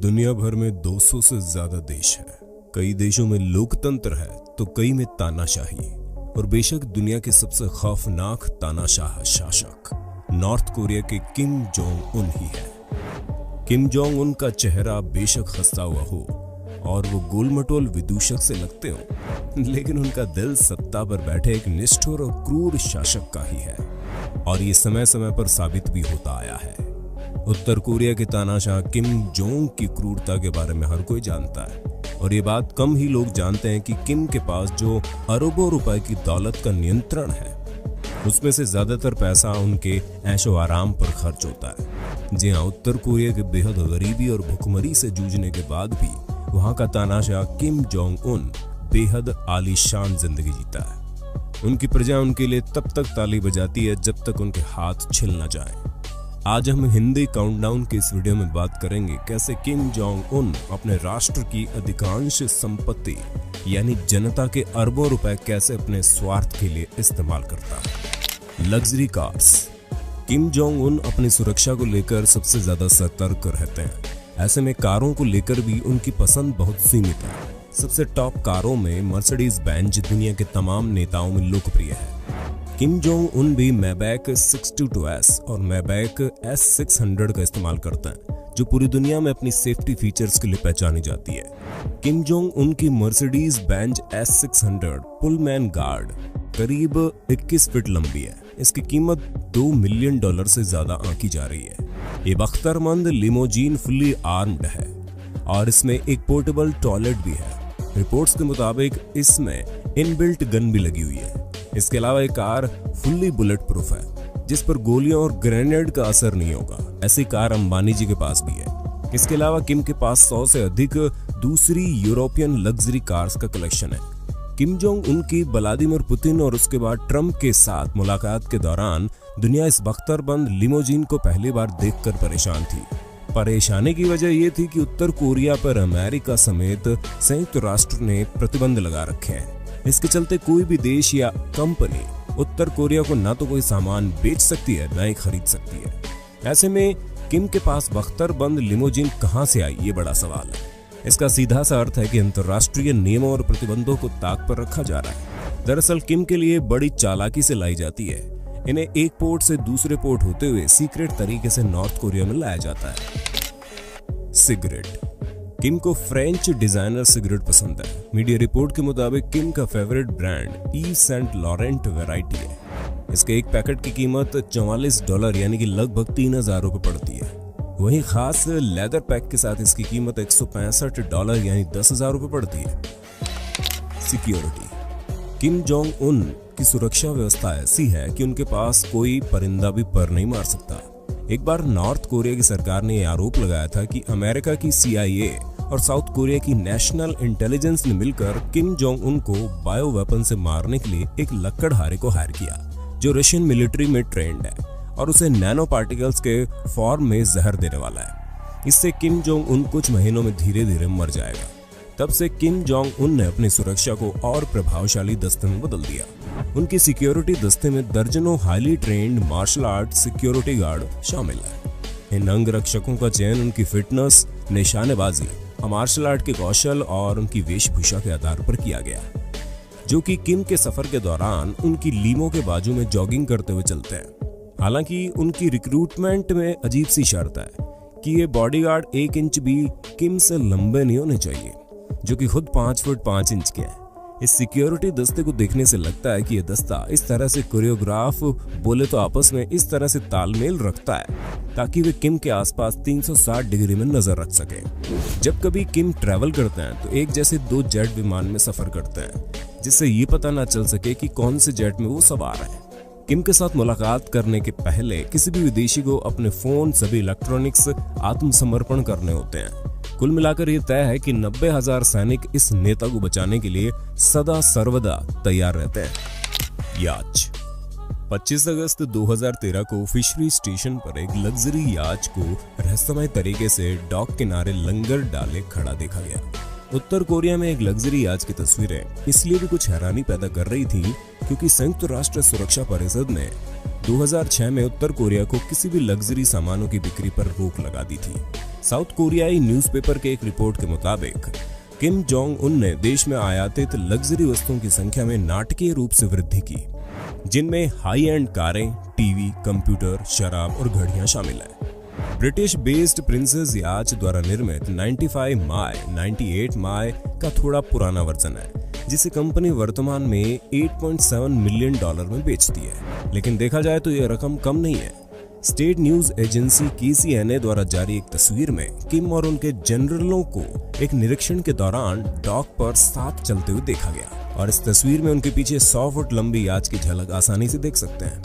दुनिया भर में 200 से ज्यादा देश है। कई देशों में लोकतंत्र है तो कई में तानाशाही। और बेशक दुनिया के सबसे खौफनाक तानाशाह शासक नॉर्थ कोरिया के किम जोंग उन ही है। किम जोंग उन का चेहरा बेशक खस्ता हुआ हो और वो गोलमटोल विदूषक से लगते हो, लेकिन उनका दिल सत्ता पर बैठे एक निष्ठुर और क्रूर शासक का ही है। और ये समय समय पर साबित भी होता आया है। उत्तर कोरिया के तानाशाह किम जोंग की क्रूरता के बारे में हर कोई जानता है, और ये बात कम ही लोग जानते हैं कि किम के पास जो अरबों रुपए की दौलत का नियंत्रण है, उसमें से ज्यादातर पैसा उनके ऐशो आराम पर खर्च होता है। जी हाँ, उत्तर कोरिया के बेहद गरीबी और भुखमरी से जूझने के बाद भी वहां का तानाशाह किम जोंग उन बेहद आलीशान जिंदगी जीता है। उनकी प्रजा उनके लिए तब तक ताली बजाती है जब तक उनके हाथ छिल न जाएं। आज हम हिंदी काउंटडाउन के इस वीडियो में बात करेंगे कैसे किम जोंग उन अपने राष्ट्र की अधिकांश संपत्ति यानी जनता के अरबों रुपए कैसे अपने स्वार्थ के लिए इस्तेमाल करता है। Luxury cars. Kim Jong Un अपनी सुरक्षा को लेकर सबसे ज्यादा सतर्क रहते हैं। ऐसे में कारों को लेकर भी उनकी पसंद बहुत सीमित है। सबसे टॉप कारों में मर्सिडीज बेंज दुनिया के तमाम नेताओं में लोकप्रिय है। किम जोंग उन भी मैबैक 62S और मैबैक S600 का इस्तेमाल करते हैं, जो पूरी दुनिया में अपनी सेफ्टी फीचर्स के लिए पहचानी जाती है। किम जोंग उन की Mercedes Benz S600 Pullman guard करीब 21 फीट लंबी है। इसकी कीमत $2 मिलियन से ज्यादा आंकी जा रही है। ये बख्तरमंद लिमोजीन फुल्ली आर्म्ड है और इसमें एक पोर्टेबल टॉयलेट भी है। रिपोर्ट्स के मुताबिक इसमें इनबिल्ट गन भी लगी हुई है। इसके अलावा ये कार फुल्ली बुलेट प्रूफ है, जिस पर गोलियों और ग्रेनेड का असर नहीं होगा। ऐसी कार अंबानी जी के पास भी है। इसके अलावा किम के पास 100 से अधिक दूसरी यूरोपियन लग्जरी कार्स का कलेक्शन है। किम जोंग उनकी व्लादिमीर पुतिन और उसके बाद ट्रंप के साथ मुलाकात के दौरान दुनिया इस बख्तरबंद लिमोजीन को पहली बार देखकर परेशान थी। परेशानी की वजह यह थी कि उत्तर कोरिया पर अमेरिका समेत संयुक्त राष्ट्र ने प्रतिबंध लगा रखे हैं। इसके चलते कोई भी देश या कंपनी उत्तर कोरिया को ना तो कोई सामान बेच सकती है ना ही खरीद सकती है। ऐसे में किम के पास बख्तरबंद लिमोजीन कहां से आई, ये बड़ा सवाल है। इसका सीधा सा अर्थ है कि अंतर्राष्ट्रीय नियमों और प्रतिबंधों को ताक पर रखा जा रहा है। दरअसल किम के लिए बड़ी चालाकी से लाई जाती है। इन्हें एक पोर्ट से दूसरे पोर्ट होते हुए सीक्रेट तरीके से नॉर्थ कोरिया में लाया जाता है। सिगरेट। किम को फ्रेंच डिजाइनर सिगरेट पसंद है। मीडिया रिपोर्ट के मुताबिक किम का फेवरेट ब्रांड ई सेंट लॉरेंट वैरायटी है। इसके एक पैकेट की कीमत $44 यानी कि लगभग 3000 रुपए पड़ती है। वहीं खास लेदर पैक के साथ इसकी कीमत $165 यानी 10,000 रुपए पड़ती है। सिक्योरिटी। किम जोंग उन की सुरक्षा व्यवस्था ऐसी है कि उनके पास कोई परिंदा भी पर नहीं मार सकता। एक बार नॉर्थ कोरिया की सरकार ने यह आरोप लगाया था कि अमेरिका की CIA और साउथ कोरिया की नेशनल इंटेलिजेंस ने मिलकर किम जोंग उन को बायो वेपन से मारने के लिए एक लकड़हारे को हायर किया, जो रशियन मिलिट्री में ट्रेंड है और उसे नैनो पार्टिकल्स के फॉर्म में जहर देने वाला है। इससे किम जोंग उन कुछ महीनों में धीरे धीरे मर जाएगा। तब से किम जोंग उन ने अपनी सुरक्षा को और प्रभावशाली दस्ते में बदल दिया। उनकी सिक्योरिटी दस्ते में दर्जनों highly trained martial art security guard शामिल है। इन अंग रक्षकों का चयन उनकी फिटनेस, निशानेबाजी, मार्शल आर्ट के कौशल और उनकी वेशभूषा के आधार पर किया गया, जो कि किम के सफर के दौरान उनकी लीमों के बाजू में जॉगिंग करते हुए चलते हैं। हालांकि उनकी रिक्रूटमेंट में अजीब सी शर्त है कि ये बॉडीगार्ड 1 इंच भी किम से लंबे नहीं होने चाहिए, जो कि खुद 5 फुट 5 इंच के हैं। इस सिक्योरिटी दस्ते को देखने से लगता है कि यह दस्ता इस तरह से कोरियोग्राफ बोले तो आपस में इस तरह से तालमेल रखता है ताकि वे किम के आसपास 360 डिग्री में नजर रख सके। जब कभी किम ट्रैवल करते हैं तो एक जैसे 2 जेट विमान में सफर करते हैं, जिससे ये पता ना चल सके कि कौन से जेट में वो सवार है। किम के साथ मुलाकात करने के पहले किसी भी विदेशी को अपने फोन, सभी इलेक्ट्रॉनिक्स आत्मसमर्पण करने होते हैं। कुल मिलाकर यह तय है कि 90,000 सैनिक इस नेता को बचाने के लिए सदा सर्वदा तैयार रहते हैं। याच। 25 अगस्त 2013 को फिशरी स्टेशन पर एक लग्जरी याच को रहस्यमय तरीके से डॉक किनारे लंगर डाले खड़ा देखा गया। उत्तर कोरिया में एक लग्जरी याच की तस्वीरें इसलिए भी कुछ हैरानी पैदा कर रही थी क्योंकि संयुक्त राष्ट्र सुरक्षा परिषद ने 2006 में उत्तर कोरिया को किसी भी लग्जरी सामानों की बिक्री पर रोक लगा दी थी। साउथ कोरियाई न्यूज़पेपर के एक रिपोर्ट के मुताबिक किम जोंग उन ने देश में आयातित लग्जरी वस्तुओं की संख्या में नाटकीय रूप से वृद्धि की, जिनमें हाई एंड कारें, टीवी, कंप्यूटर, शराब और घड़ियां शामिल हैं। ब्रिटिश बेस्ड प्रिंसेस याच द्वारा निर्मित 98 माय का थोड़ा पुराना वर्जन है, जिसे कंपनी वर्तमान में $8.7 मिलियन में बेचती है। लेकिन देखा जाए तो यह रकम कम नहीं है। स्टेट न्यूज एजेंसी KCNA द्वारा जारी एक तस्वीर में किम और उनके जनरलों को एक निरीक्षण के दौरान डॉक पर साथ चलते हुए देखा गया, और इस तस्वीर में उनके पीछे 100 फुट लंबी याच की झलक आसानी से देख सकते हैं।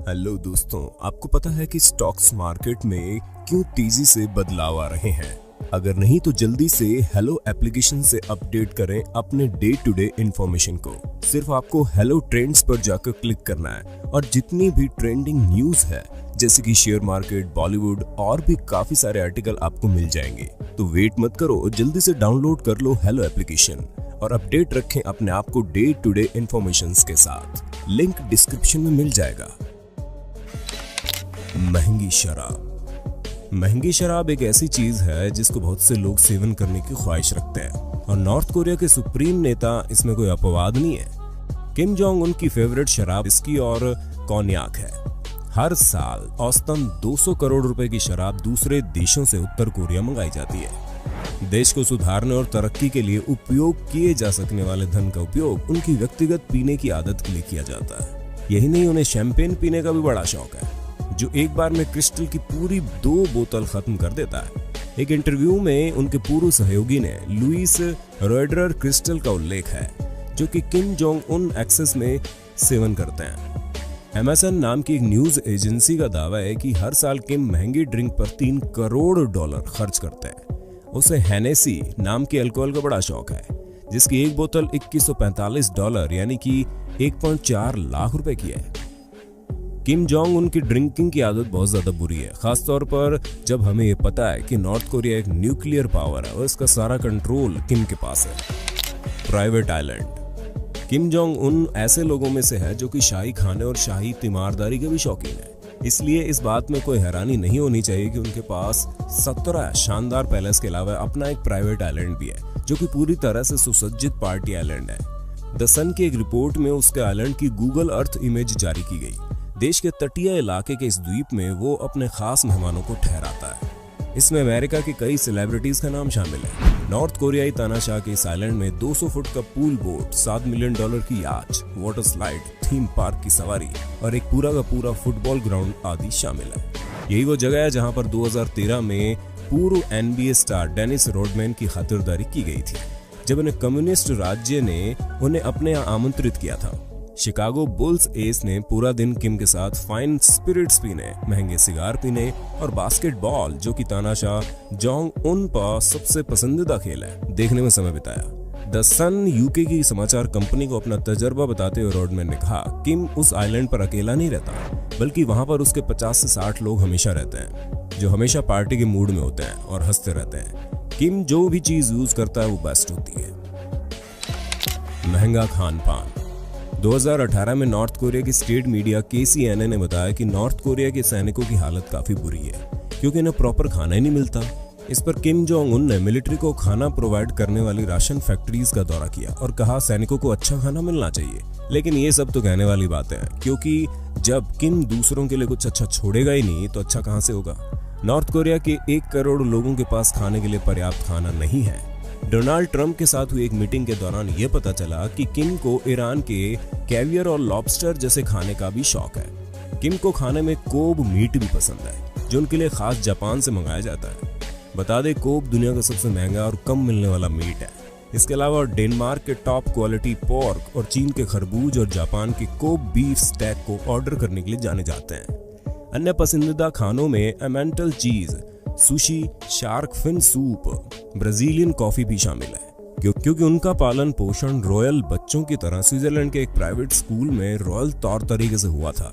हेलो दोस्तों, आपको पता है कि स्टॉक्स मार्केट में क्यों तेजी से बदलाव आ रहे हैं? अगर नहीं तो जल्दी से हेलो एप्लीकेशन से अपडेट करें अपने डे टू डे इंफॉर्मेशन को। सिर्फ आपको हेलो ट्रेंड्स पर जाकर क्लिक करना है और जितनी भी ट्रेंडिंग न्यूज है, जैसे कि शेयर मार्केट, बॉलीवुड और भी काफी सारे आर्टिकल आपको मिल जाएंगे। तो वेट मत करो, जल्दी से डाउनलोड कर लो हेलो एप्लीकेशन और अपडेट रखें अपने आप को डे टू डे इंफॉर्मेशन के साथ। लिंक डिस्क्रिप्शन में मिल जाएगा। महंगी शराब। महंगी शराब एक ऐसी चीज है जिसको बहुत से लोग सेवन करने की ख्वाहिश रखते हैं, और नॉर्थ कोरिया के सुप्रीम नेता इसमें कोई अपवाद नहीं है। किम जोंग उन की फेवरेट शराब विस्की और कॉन्याक है। हर साल औसतन 200 करोड़ रुपए की शराब दूसरे देशों से उत्तर कोरिया मंगाई जाती है। देश को सुधारने और तरक्की के लिए उपयोग किए जा सकने वाले धन का उपयोग उनकी व्यक्तिगत पीने की आदत के लिए किया जाता है। यही नहीं, उन्हें शैंपेन पीने का भी बड़ा शौक है, जो एक बार में क्रिस्टल की पूरी 2 बोतल खत्म कर देता है। एक इंटरव्यू में उनके पूर्व सहयोगी ने लुइस रॉयडर क्रिस्टल का उल्लेख है, जो कि किम जोंग उन एक्सेस में सेवन करते हैं। MSN नाम की एक न्यूज एजेंसी का दावा है कि हर साल किम महंगी ड्रिंक पर $3 करोड़ खर्च करते हैं। उसे हेनेसी नाम के अल्कोहल का बड़ा शौक है, जिसकी एक बोतल $2145 यानी कि 1.4 लाख रुपए की है। किम जोंग उनकी ड्रिंकिंग की आदत बहुत ज्यादा बुरी है, खासतौर पर जब हमें ये पता है कि नॉर्थ कोरिया एक न्यूक्लियर पावर है और इसका सारा कंट्रोल किम के पास है। Private island. Kim Jong Un ऐसे लोगों में से है जो कि शाही खाने और शाही तीमारदारी के भी शौकीन है, इसलिए इस बात में कोई हैरानी नहीं होनी चाहिए कि उनके पास 17 शानदार पैलेस के अलावा अपना एक प्राइवेट आइलैंड भी है, जो कि पूरी तरह से सुसज्जित पार्टी आइलैंड है। द सन की एक रिपोर्ट में उसके आइलैंड की गूगल अर्थ इमेज जारी की गई। देश के तटीय इलाके के इस द्वीप में वो अपने खास मेहमानों को ठहराता है। इसमें अमेरिका की कई सेलिब्रिटीज का नाम शामिल है। नॉर्थ कोरियाई तानाशाह के इस आइलैंड में 200 फुट का पूल बोट, $7 मिलियन की याच, वाटर स्लाइड, थीम पार्क की सवारी और एक पूरा का पूरा फुटबॉल ग्राउंड आदि शामिल है। यही वो जगह है जहां पर 2013 में पूर्व NBA स्टार डेनिस रोडमैन की खातिरदारी की गई थी, जब उन्हें कम्युनिस्ट राज्य ने उन्हें अपने यहाँ आमंत्रित किया था। शिकागो बुल्स एस ने पूरा दिन किम के साथ फाइन स्पिरिट्स पीने, महंगे सिगार पीने और बास्केटबॉल, जो कि तानाशाह जोंग उन का सबसे पसंदीदा खेल है, देखने में समय बिताया। द सन UK की समाचार कंपनी को अपना तजर्बा बताते हुए रोडमैन ने कहा, किम उस आइलैंड पर अकेला नहीं रहता, बल्कि वहां पर उसके 50 से 60 लोग हमेशा रहते हैं, जो हमेशा पार्टी के मूड में होते हैं और हंसते रहते हैं। किम जो भी चीज यूज करता है वो बेस्ट होती है। महंगा खान पान। 2018 में नॉर्थ कोरिया की स्टेट मीडिया KCNA ने बताया कि नॉर्थ कोरिया के सैनिकों की हालत काफी बुरी है, क्योंकि इन्हें प्रॉपर खाना ही नहीं मिलता। इस पर किम जोंग उन ने मिलिट्री को खाना प्रोवाइड करने वाली राशन फैक्ट्रीज का दौरा किया और कहा सैनिकों को अच्छा खाना मिलना चाहिए। लेकिन ये सब तो कहने वाली बातें हैं, क्योंकि जब किम दूसरों के लिए कुछ अच्छा छोड़ेगा ही नहीं तो अच्छा कहां से होगा। नॉर्थ कोरिया के 1 करोड़ लोगों के पास खाने के लिए पर्याप्त खाना नहीं है। डोनाल्ड ट्रंप के साथ हुई एक मीटिंग के दौरान यह पता चला कि किम को ईरान के कैवियर और लॉबस्टर जैसे खाने का भी शौक है। किम को खाने में कोब मीट भी पसंद है, जो उनके लिए खास जापान से मंगाया जाता है। बता दें, कोब दुनिया का सबसे महंगा और कम मिलने वाला मीट है। इसके अलावा डेनमार्क के टॉप क्वालिटी पोर्क और चीन के खरबूज और जापान के कोब बीफ स्टैक को ऑर्डर करने के लिए जाने जाते हैं। अन्य पसंदीदा खानों में Emmental cheese, sushi, shark fin soup, Brazilian coffee भी शामिल है, क्योंकि उनका पालन पोषण रॉयल बच्चों की तरह स्विट्जरलैंड के एक प्राइवेट स्कूल में रॉयल तौर तरीके से हुआ था।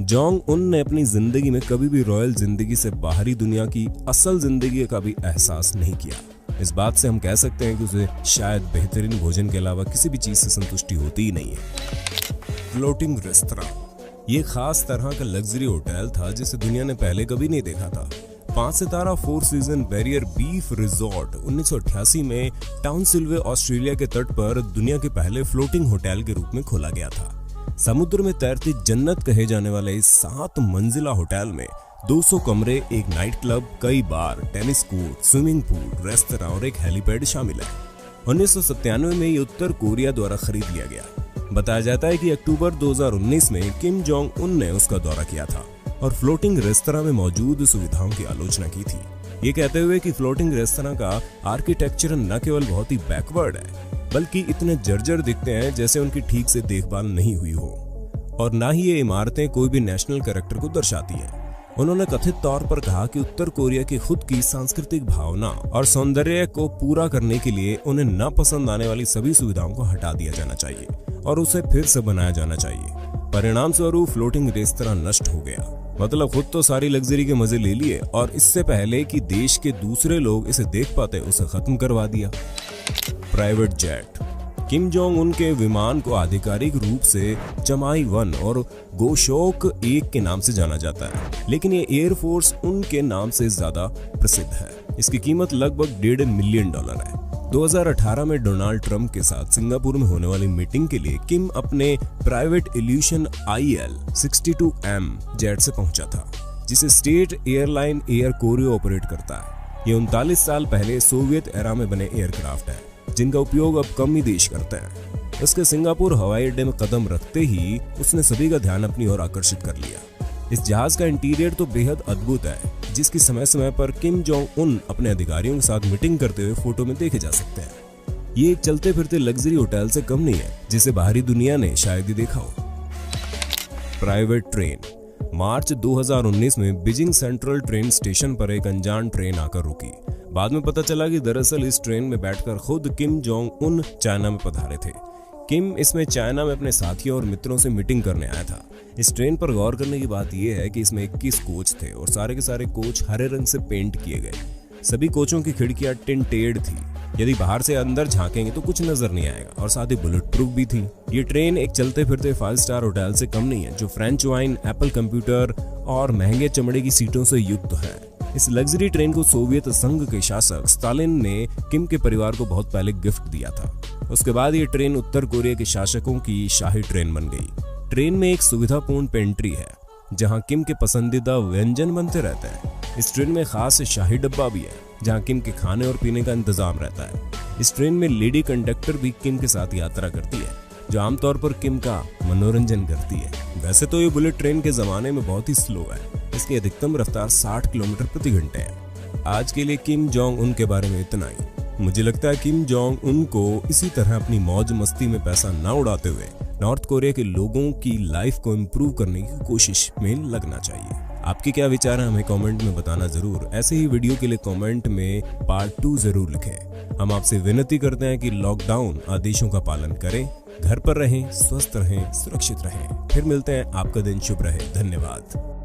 जोंग उन ने अपनी जिंदगी में कभी भी रॉयल जिंदगी से बाहरी दुनिया की असल जिंदगी का भी एहसास नहीं किया। इस बात से हम कह सकते हैं कि उसे शायद बेहतरीन भोजन के अलावा किसी भी चीज से संतुष्टि होती ही नहीं है। Floating restaurant. ये खास तरह का लग्जरी होटल था जिसे दुनिया ने पहले कभी नहीं देखा था। 5 सितारा 4 सीजन बैरियर बीफ रिजॉर्ट 1988 में टाउनसिल्वे ऑस्ट्रेलिया के तट पर दुनिया के पहले फ्लोटिंग होटल के रूप में खोला गया था। समुद्र में तैरती जन्नत कहे जाने वाले इस 7 मंजिला होटल में 200 कमरे, एक नाइट क्लब, कई bar, tennis court, swimming pool, restaurant और एक हेलीपैड शामिल है। 1997 में ये उत्तर कोरिया द्वारा खरीद लिया गया। बताया जाता है कि अक्टूबर 2019 में किम जोंग उन ने उसका दौरा किया था और फ्लोटिंग रेस्तरां में मौजूद सुविधाओं की आलोचना की थी, ये कहते हुए कि फ्लोटिंग रेस्तरां का आर्किटेक्चर न केवल बहुत ही बैकवर्ड है, बल्कि इतने जर्जर दिखते हैं जैसे उनकी ठीक से देखभाल नहीं हुई हो, और न ही ये इमारतें कोई भी नेशनल कैरेक्टर को दर्शाती हैं। उन्होंने कथित तौर पर कहा कि उत्तर कोरिया की खुद की सांस्कृतिक भावना और सौंदर्य को पूरा करने के लिए उन्हें न पसंद आने वाली सभी सुविधाओं को हटा दिया जाना चाहिए और उसे फिर से बनाया जाना चाहिए। परिणाम स्वरूप फ्लोटिंग रेस्तरां नष्ट हो गया। मतलब खुद तो सारी लग्जरी के मजे ले लिए और इससे पहले कि देश के दूसरे लोग इसे देख पाते उसे खत्म करवा दिया। Private jet. Kim Jong Un के विमान को आधिकारिक रूप से चमाई 1 और गोशोक 1 के नाम से जाना जाता है, लेकिन ये एयरफोर्स उन के नाम से ज्यादा प्रसिद्ध है। इसकी कीमत लगभग $1.5 मिलियन है। 2018 में डोनाल्ड ट्रंप के साथ सिंगापुर में होने वाली मीटिंग के लिए किम अपने प्राइवेट इल्यूशन IL-62M जेट से पहुंचा था, जिसे state airline air Korea operate करता है। ये 39 साल पहले सोवियत एरा में बने एयरक्राफ्ट है, जिनका उपयोग अब कम ही देश करते हैं। उसके सिंगापुर हवाई अड्डे में कदम रखते ही उसने सभी का ध्यान अपनी ओर आकर्षित कर लिया। इस जहाज का इंटीरियर तो बेहद अद्भुत है, जिसकी समय समय पर किम जोंग उन अपने अधिकारियों के साथ मीटिंग करते हुए फोटो में देखे जा सकते हैं। ये एक चलते फिरते लग्जरी होटल से कम नहीं है, जिसे बाहरी दुनिया ने शायद ही देखा हो। Private train. मार्च 2019 में बीजिंग सेंट्रल ट्रेन स्टेशन पर एक अनजान ट्रेन आकर रुकी। बाद में पता चला कि दरअसल इस ट्रेन में बैठकर खुद किम जोंग उन चाइना में पधारे थे। किम इसमें चाइना में अपने साथियों और मित्रों से मीटिंग करने आया था। इस ट्रेन पर गौर करने की बात यह है कि इसमें 21 कोच थे और सारे के सारे कोच हरे रंग से पेंट किए गए। सभी कोचों की खिड़कियां टिंटेड थी, यदि बाहर से अंदर झांकेंगे तो कुछ नजर नहीं आएगा, और साथ ही बुलेट प्रूफ भी थी। ये ट्रेन एक चलते फिरते 5 स्टार होटल से कम नहीं है, जो फ्रेंच वाइन, एप्पल कंप्यूटर और महंगे चमड़े की सीटों से युक्त है। इस लग्जरी ट्रेन को सोवियत संघ के शासक स्टालिन ने किम के परिवार को बहुत पहले गिफ्ट दिया था। उसके बाद ये ट्रेन उत्तर कोरिया के शासकों की शाही ट्रेन बन गई। ट्रेन में एक सुविधापूर्ण पेंट्री है, जहां किम के पसंदीदा व्यंजन बनते रहते हैं। इस ट्रेन में खास शाही डब्बा भी है, जहां किम के खाने और पीने का इंतजाम रहता है। इस ट्रेन में लेडी कंडक्टर भी किम के साथ यात्रा करती है, जो आमतौर पर किम का मनोरंजन करती है। वैसे तो ये बुलेट ट्रेन के जमाने में बहुत ही स्लो है, इसकी अधिकतम रफ्तार 60 किलोमीटर प्रति घंटे है। आज के लिए किम जोंग उन के बारे में इतना ही। मुझे लगता है किम जोंग उन को इसी तरह अपनी मौज मस्ती में पैसा न उड़ाते हुए नॉर्थ कोरिया के लोगों की लाइफ को इम्प्रूव करने की कोशिश में लगना चाहिए। आपके क्या विचार हैं हमें कमेंट में बताना जरूर। ऐसे ही वीडियो के लिए कमेंट में पार्ट 2 जरूर लिखें। हम आपसे विनती करते हैं कि लॉकडाउन आदेशों का पालन करें, घर पर रहें, स्वस्थ रहें, सुरक्षित रहें। फिर मिलते हैं। आपका दिन शुभ रहे। धन्यवाद।